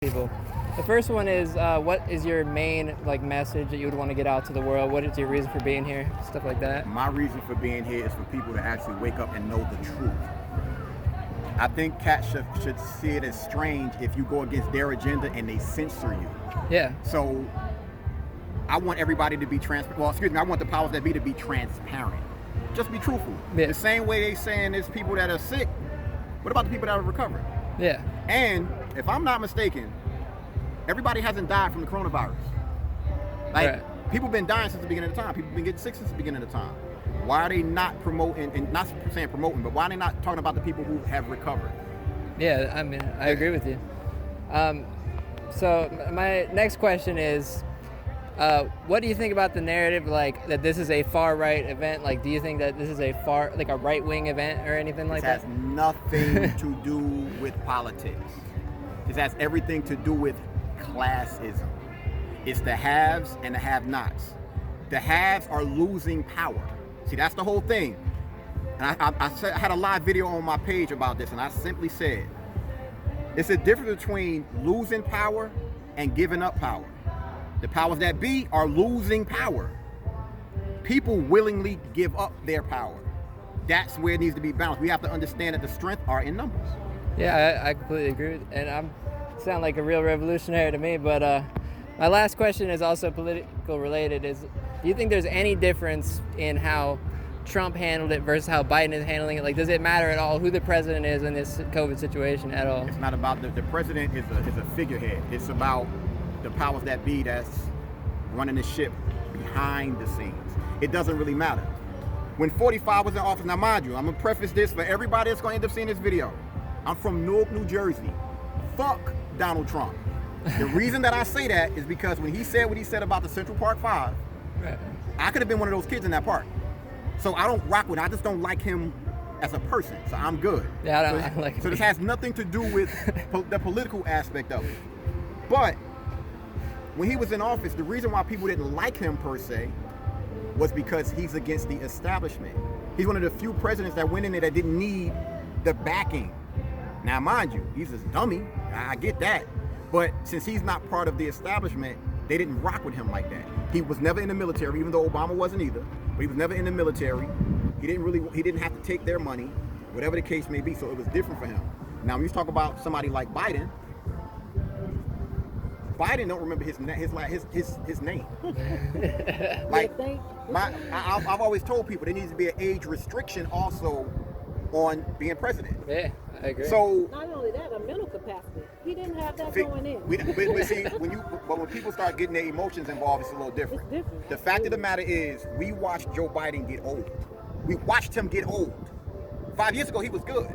people. The first one is, what is your main message that you would want to get out to the world? What is your reason for being here? Stuff like that. My reason for being here is for people to actually wake up and know the truth. I think cats should see it as strange if you go against their agenda and they censor you. Yeah. So I want everybody to be transparent. Well, excuse me, I want the powers that be to be transparent. Just be truthful. Yeah. The same way they saying there's people that are sick. What about the people that are recovering? Yeah. And if I'm not mistaken, everybody hasn't died from the coronavirus. People been dying since the beginning of time. People been getting sick since the beginning of time. Why are they not promoting, and not saying promoting, but why are they not talking about the people who have recovered? Yeah, I mean, I agree with you. So my next question is, what do you think about the narrative, that this is a far-right event? Do you think that this is a a right-wing event or anything like that? It has nothing to do with politics. It has everything to do with classism. It's the haves and the have-nots. The haves are losing power. See, that's the whole thing. And I had a live video on my page about this, and I simply said, it's a difference between losing power and giving up power. The powers that be are losing power. People willingly give up their power. That's where it needs to be balanced. We have to understand that the strength are in numbers. Yeah, I completely agree with, and I sound like a real revolutionary to me, but my last question is also political related. Do you think there's any difference in how Trump handled it versus how Biden is handling it? Does it matter at all who the president is in this COVID situation at all? It's not about the president is a figurehead. It's about the powers that be that's running the ship behind the scenes. It doesn't really matter. When 45 was in office, now mind you, I'm gonna preface this for everybody that's gonna end up seeing this video. I'm from Newark, New Jersey. Fuck Donald Trump. The reason that I say that is because when he said what he said about the Central Park 5, right, I could have been one of those kids in that park. So I don't rock with him. I just don't like him as a person. So I'm good. Yeah, I don't like him. So this has nothing to do with the political aspect of it. But when he was in office, the reason why people didn't like him per se was because he's against the establishment. He's one of the few presidents that went in there that didn't need the backing. Now, mind you, he's a dummy. I get that. But since he's not part of the establishment, they didn't rock with him like that. He was never in the military, even though Obama wasn't either. But he was never in the military. He didn't have to take their money, whatever the case may be. So it was different for him. Now, when you talk about somebody like Biden don't remember his name. I've always told people there needs to be an age restriction also on being president. Yeah, I agree. So not only that, a mental capacity. He didn't have that going in. But see, when people start getting their emotions involved, it's a little different. It's different. The fact of the matter is, we watched Joe Biden get old. We watched him get old. 5 years ago, he was good,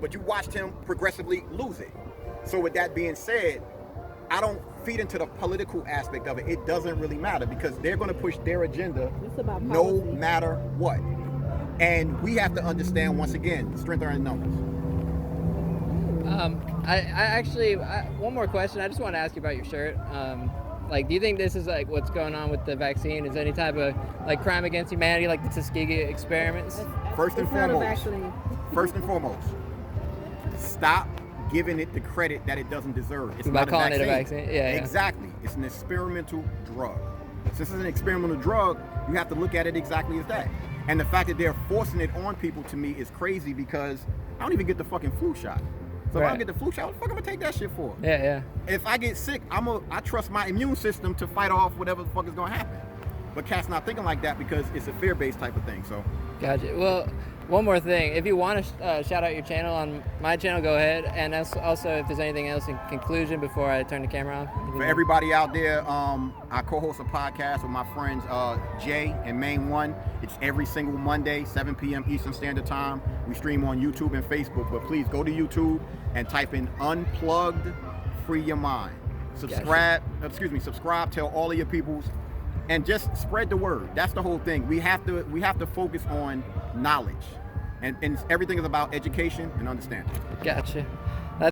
but you watched him progressively lose it. So with that being said, I don't feed into the political aspect of it. It doesn't really matter because they're going to push their agenda no matter what. And we have to understand, once again, strength are in numbers. One more question. I just want to ask you about your shirt. Do you think this is what's going on with the vaccine? Is there any type of crime against humanity, like the Tuskegee experiments? First and foremost, stop giving it the credit that it doesn't deserve. It's by not calling a vaccine. it a vaccine. Yeah. Exactly. It's an experimental drug. Since it's an experimental drug, you have to look at it exactly as that. And the fact that they're forcing it on people, to me, is crazy because I don't even get the fucking flu shot. So if I don't get the flu shot, what the fuck am I take that shit for? Yeah. If I get sick, I trust my immune system to fight off whatever the fuck is gonna happen. But cat's not thinking like that because it's a fear-based type of thing. So. Gotcha. Well, one more thing. If you want to shout out your channel on my channel, go ahead. And also, if there's anything else in conclusion before I turn the camera off. For everybody out there, I co-host a podcast with my friends Jay and Main One. It's every single Monday, 7 p.m. Eastern Standard Time. We stream on YouTube and Facebook. But please go to YouTube and type in Unplugged, Free Your Mind. Subscribe, tell all of your peoples, and just spread the word. That's the whole thing. We have to focus on knowledge. And everything is about education and understanding. Gotcha.